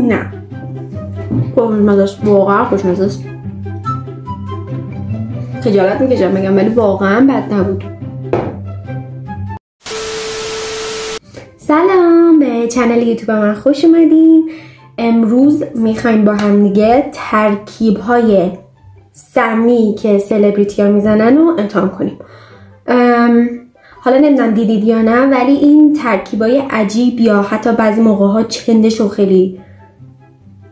نه خوشمزه است، واقعا خوشمزه است. خجالت میکشم بگم ولی واقعا بد نبود. سلام، به چنل یوتیوب من خوش اومدین. امروز میخوایم با هم دیگه ترکیب های سمی که سلبریتی ها میزنن رو امتحان کنیم. حالا نمیدونم دیدید یا نه، ولی این ترکیب های عجیب یا حتی بعضی موقع ها چندش و خیلی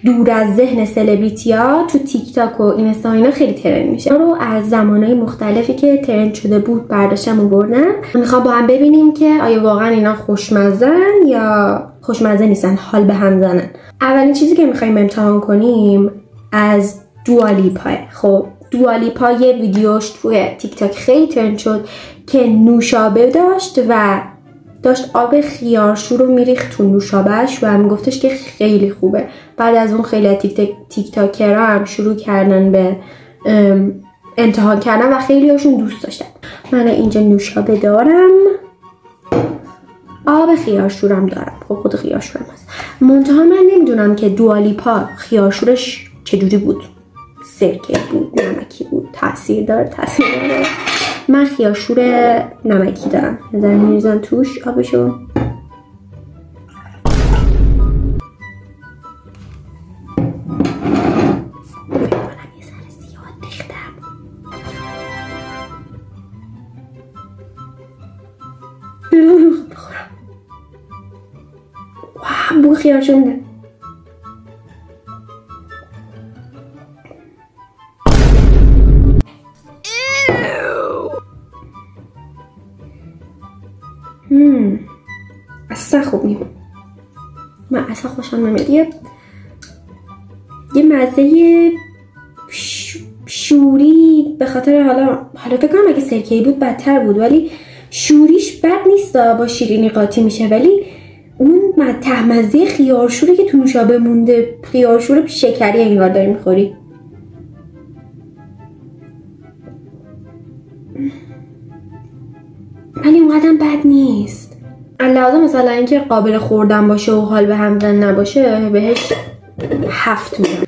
دور از ذهن سلبریتی ها تو تیک تاک و اینستا اینا خیلی ترند میشه. رو از زمانهای مختلفی که ترند شده بود برداشتم آوردم. میخوام با هم ببینیم که آیا واقعا اینا خوشمزن یا خوشمزه نیستن، حال به هم زنن. اولین چیزی که میخوایم امتحان کنیم از دوالیپا. خب دوالیپا یه ویدیوش توی تیک تاک خیلی ترند شد که نوشابه داشت و داشت آب خیارشور رو میریخت تو نوشابهش و میگفتش که خیلی خوبه. بعد از اون خیلی تیک تاکرها هم شروع کردن به امتحان کردن و خیلی هاشون دوست داشتن. من اینجا نوشابه دارم، آب خیارشورم دارم. خب خود خیارشورم هست. منتها من نمیدونم که دوالیپا خیارشورش چجوری بود، سرکه بود، نمکی بود، تاثیر داره. من خیارشور نمکی دارم. نظر میریزم توش آبشو. واه بو خیارشور میده. اصلا خوب نیم. من اصلا خوشم نمیاد. یه مزه شوری به خاطر حالا فکر کنم اگه سرکه‌ای بود بدتر بود، ولی شوریش بد نیست، با شیرینی قاطی میشه. ولی اون مزه خیارشوری که تو نوشابه مونده، خیارشور شکری انگار داری میخوری. ولی اونقدر بد نیست. علاوه مثلا اینکه قابل خوردن باشه و حال به هم زن نباشه بهش 7 میدم.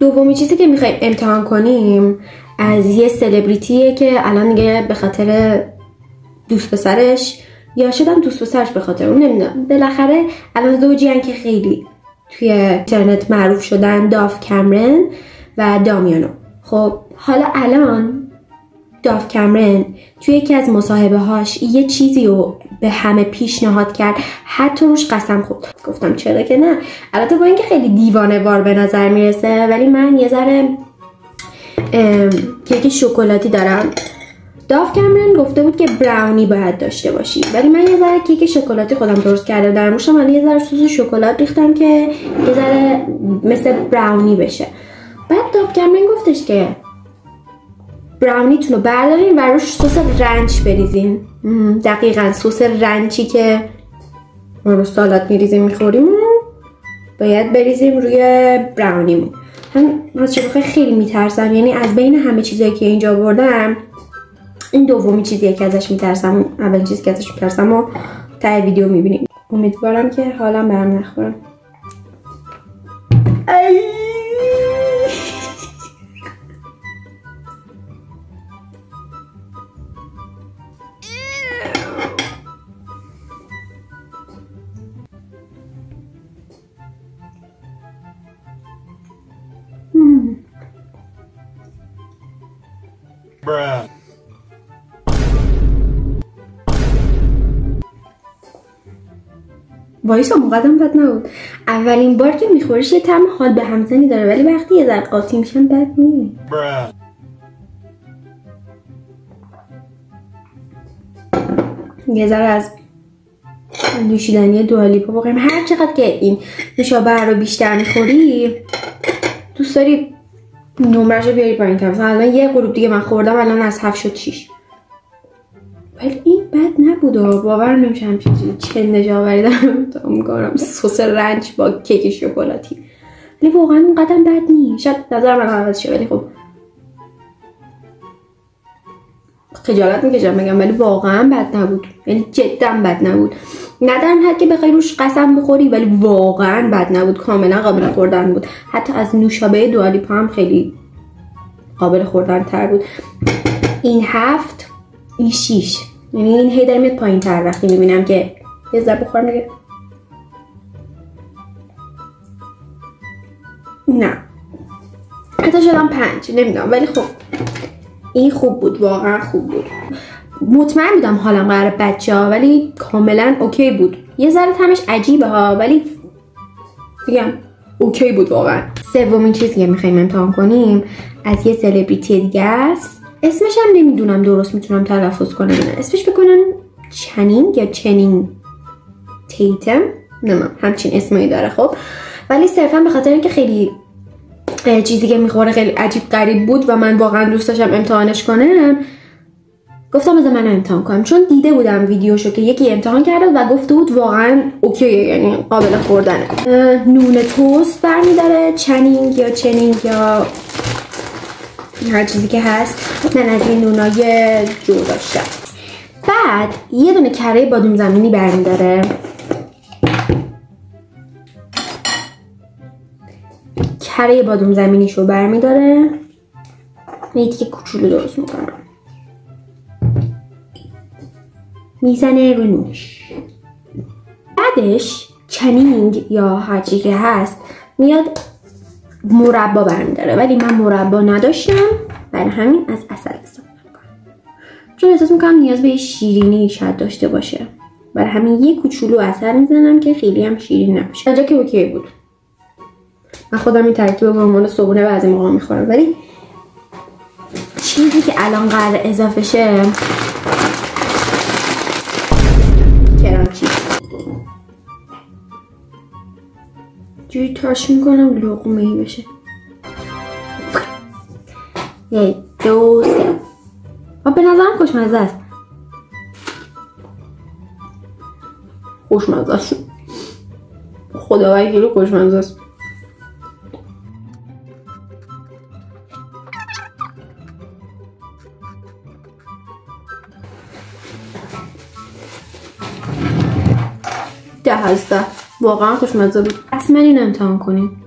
دومی چیزی که میخوایم امتحان کنیم از یه سلبریتیه که الان دیگه به خاطر دوست پسرش یا شدم دوست پسرش به خاطر اون نمیدونم، بالاخره الان زوجی هن که خیلی توی اینترنت معروف شدن، داف کامرون و دامیانو. خب حالا الان داف کامرون توی یکی از مصاحبه هاش یه چیزی رو به همه پیشنهاد کرد، حتی روش قسم خورد. گفتم چرا که نه. البته با اینکه خیلی دیوانه وار به نظر میرسه، ولی من یه ذره کیک شکلاتی دارم. داف کامرون گفته بود که براونی باید داشته باشی، ولی من یه ذره کیک شکلاتی خودم درست کرده بودم. روش من یه ذره سس شکلات ریختم که یه ذره مثل براونی بشه. بعد داف کامرون گفتش که براونیتون رو بردارین و روش سس رنچ بریزین. دقیقاً سس رنچی که ما رو سالاد میریزیم میخوریم باید بریزیم روی براونیمون. من از چه خیلی میترسم، یعنی از بین همه چیزایی که اینجا بردم این دومی چیزیه که ازش میترسم. اولین چیزی که ازش میترسم و ته ویدیو میبینیم. امیدوارم که حالم به هم نخوره. وایسا مقدم بد نبود. اولین بار که میخوریش یه طعم حال به همزنی داره، ولی وقتی یه ذره قاطی میشن بد نیست. یه ذره از نوشیدنی دوالیپا بخوریم. هر چقدر که این نوشابه رو بیشتر میخوری دوست داری نمرش رو بیاری پایین تر. مثلا الان یه غروب دیگه من خوردم، الان از 7 شد 6. ولی این بد نبود. باور نمیشه همچین چیزی چندش آوریدم تا میکنم سس رنچ با کیک شکلاتی. ولی واقعا اونقدر بد نیست. شاید نظر من عوض شه، ولی خب خجالت میکشم بگم، ولی واقعا بد نبود، یعنی جدا بد نبود. نه در این حد که بخوای روش قسم بخوری، ولی واقعا بد نبود، کاملا قابل خوردن بود. حتی از نوشابه دوالیپا هم خیلی قابل خوردن تر بود. این 7، این 6، یعنی این هی داره میاد پایین تر وقتی میبینم که یه ذره بخورم دیگه. نه حتی شدم 5 نمیدونم، ولی خب این خوب بود، واقعا خوب بود. مطمئن بودم حالم قراره بچه ها، ولی کاملا اوکی بود. یه ذره طعمش عجیبه ها، ولی میگم اوکی بود واقعا. سومین چیزی که میخوایم امتحان کنیم از یه سلبریتی دیگه است. اسمش هم نمیدونم درست میتونم تلفظ کنم. اسمش بکنم چنینگ یا چنینگ تیتم، نمیم همچین اسمی داره. خب ولی صرفا به خاطر اینکه خیلی چیزی که میخوره خیلی عجیب غریب بود و من واقعا دوست داشتم امتحانش کنم، گفتم بذار من امتحان کنم. چون دیده بودم ویدیوشو که یکی امتحان کرده و گفته بود واقعا اوکیه، یعنی قابل خوردنه. نون توست برمیداره، چنینگ یا چنینگ یا هر چیزی که هست. من از این نونای جو داشتم. بعد یه دونه کره بادوم زمینی برمیداره، کره بادوم زمینیشو برمیداره، یه تیکه کوچولو درست میکنم، میزنه رو نونش. بعدش چنینگ یا هرچی که هست میاد مربا برمیداره، ولی من مربا نداشتم، برای همین از عسل استفاده میکنم، چون احساس میکنم نیاز به شیرینی شاید داشته باشه. برای همین یه کوچولو عسل میزنم که خیلی هم شیرین نباشه. اینجا که اوکی بود. من خودم این ترکیب به عنوان صبحونه بعضی موقع میخورم، ولی چیزی که الان قرار اضافه شه کرانچی. جوری تاش میکنم لقمه ای بشه. 1 2 3. به نظرم خوشمزه است. خوشمزه است. خدا وکیلی خوشمزه است. ده واقعا خوشمزه بود. حتما این امتحان کنیم.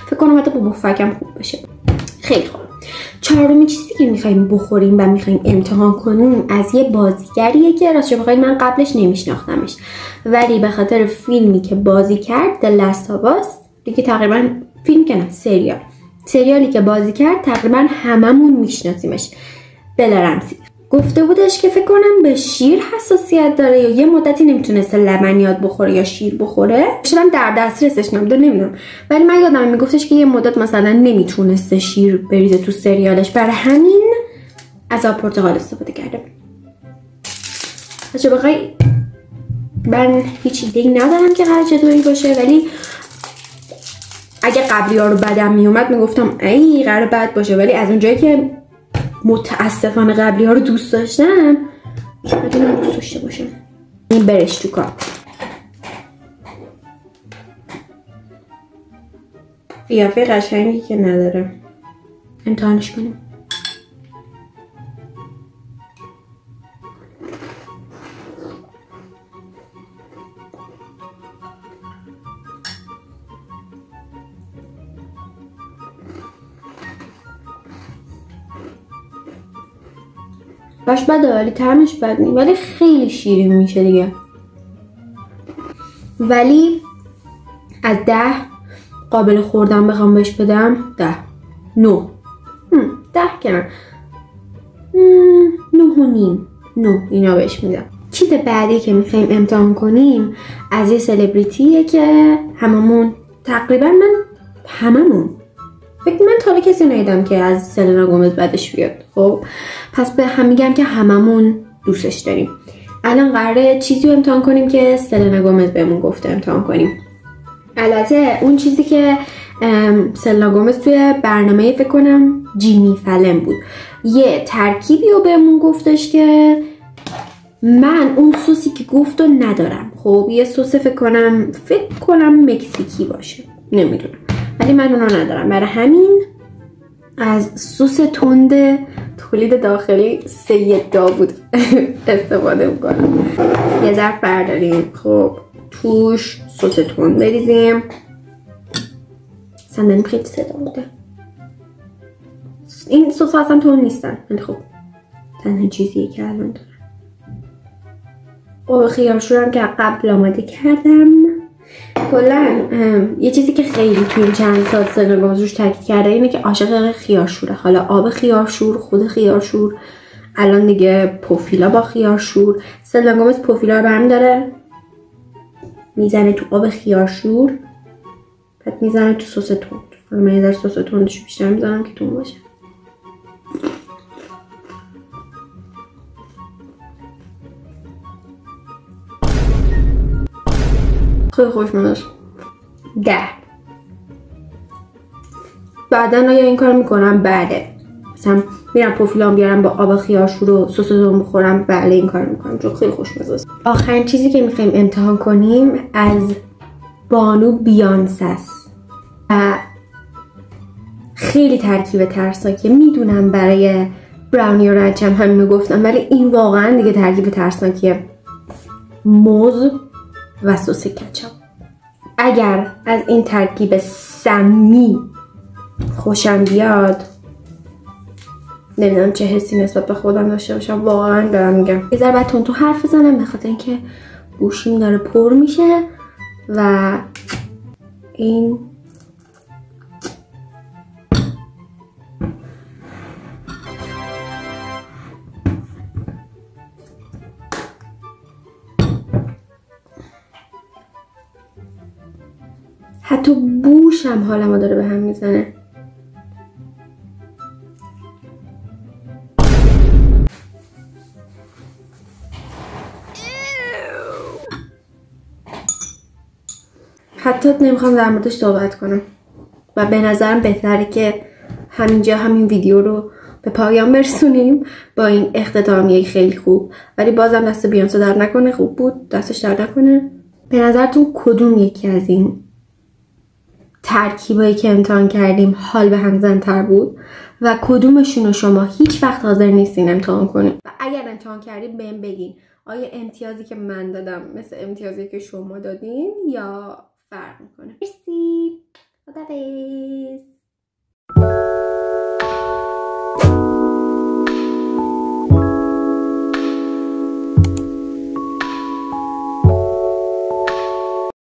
فکر کنم حتی با بوفکم خوب بشه. خیلی خوب. چهارمین چیزی که میخوایم بخوریم و میخوایم امتحان کنیم از یه بازیگریه که راستش بخواید من قبلش نمیشناختمش، ولی به خاطر فیلمی که بازی کرد The Last of Us دیگه تقریبا فیلم که نه سریالی که بازی کرد تقریبا هممون میشناسیمش. بل رمزی گفته بودش که فکر کنم به شیر حساسیت داره یا یه مدتی نمیتونسته لبنیات بخوره یا شیر بخوره، شدم در دسترسش نبوده نمیدونم، ولی من یادم میگفتش که یه مدت مثلا نمیتونسته شیر بریزه تو سریالش، برای همین از آب پرتقال استفاده کرده. بچه بخوای من هیچ ایده‌ای ندارم که قرار چطوری باشه، ولی اگه قبلی ها رو بدم میومد میگفتم ای قرار بد باشه، ولی از اونجایی که متاسفانه قبلی ها رو دوست داشتم شاید این دوست داشته باشم. این برشتوکا قیافه قشنگی که نداره. امتحانش کنیم. باش بده ولی طعمش بد نیست، ولی خیلی شیرین میشه دیگه. ولی از 10 قابل خوردن بخوام بهش بدم 10 9 10 که نه 9.5 اینا بهش میدم. چیز بعدی که میخوایم امتحان کنیم از یه سلبریتیه که هممون تقریبا فکر من تا حالا کسی ندیدم که از سلنا گومز بدش بیاد. خب پس به هم میگم که هممون دوستش داریم. الان قراره چیزی رو امتحان کنیم که سلنا گومز بهمون گفته امتحان کنیم. البته اون چیزی که سلنا گومز توی برنامه فکر کنم جیمی فلن بود یه ترکیبی رو بهمون گفتش که من اون سوسی که گفت رو ندارم. خب یه سس فکر کنم مکزیکی باشه، نمیدونم، ولی من اونو ندارم، برای همین از سس تند تولید داخلی سید داوود استفاده میکنم. یه ظرف برداریم، خب توش سس تند بریزیم. صندلی خیلی صدا بوده. این سس اصلا تند نیستن، ولی خب تنها چیزیه که الان دارم. آب خیارشورم که قبل آماده کردم. کلا یه چیزی که خیلی توی این چند سال سلنگام روش تاکید کرده اینه که عاشق خیارشوره. حالا آب خیارشور، خود خیارشور، الان دیگه پوفیلا با خیارشور. سلنگام پوفیلا رو برمی‌داره میزنه تو آب خیارشور، بعد میزنه تو سس تند. حالا من یه ذره سس تندش بیشتر میزنم که تند باشه. خیلی خوشمزه. 10. بعدن آیا این کار میکنم؟ بله. مثلا میرم پوفیلام بیارم با آب خیارشور و سس تند بخورم؟ بله این کار میکنم چون خیلی خوشمزه است. آخرین چیزی که میخوایم امتحان کنیم از بانو بیانسه است. خیلی ترکیب ترسناکیه. میدونم برای براونی و رنچم هم میگفتم، ولی این واقعا دیگه ترکیب ترسناکیه. موز و سس کچاپ. اگر از این ترکیب سمی خوشم بیاد، نمیدونم چه حسی نسبت به خودم داشته باشم. واقعا دارم میگم یه ذره باید تون حرف بزنم به خاطر اینکه گوشیم داره پر میشه و این حتی بوشم حالمو داره به هم میزنه. حتی نمیخوام در موردش صحبت کنم و به نظرم بهتره که همینجا همین ویدیو رو به پایان برسونیم با این اختتامیه خیلی خوب. ولی بازم دست بیانسه در نکنه، خوب بود، دستش در نکنه. به نظرتون کدوم یکی از این ترکیبایی که امتحان کردیم حال به هم زن‌تر بود و کدومشون رو شما هیچ وقت حاضر نیستین امتحان کنین؟ و اگر امتحان کردین بهم بگین آیا امتیازی که من دادم مثل امتیازی که شما دادین یا فرق میکنه. مرسی. خداحافظ.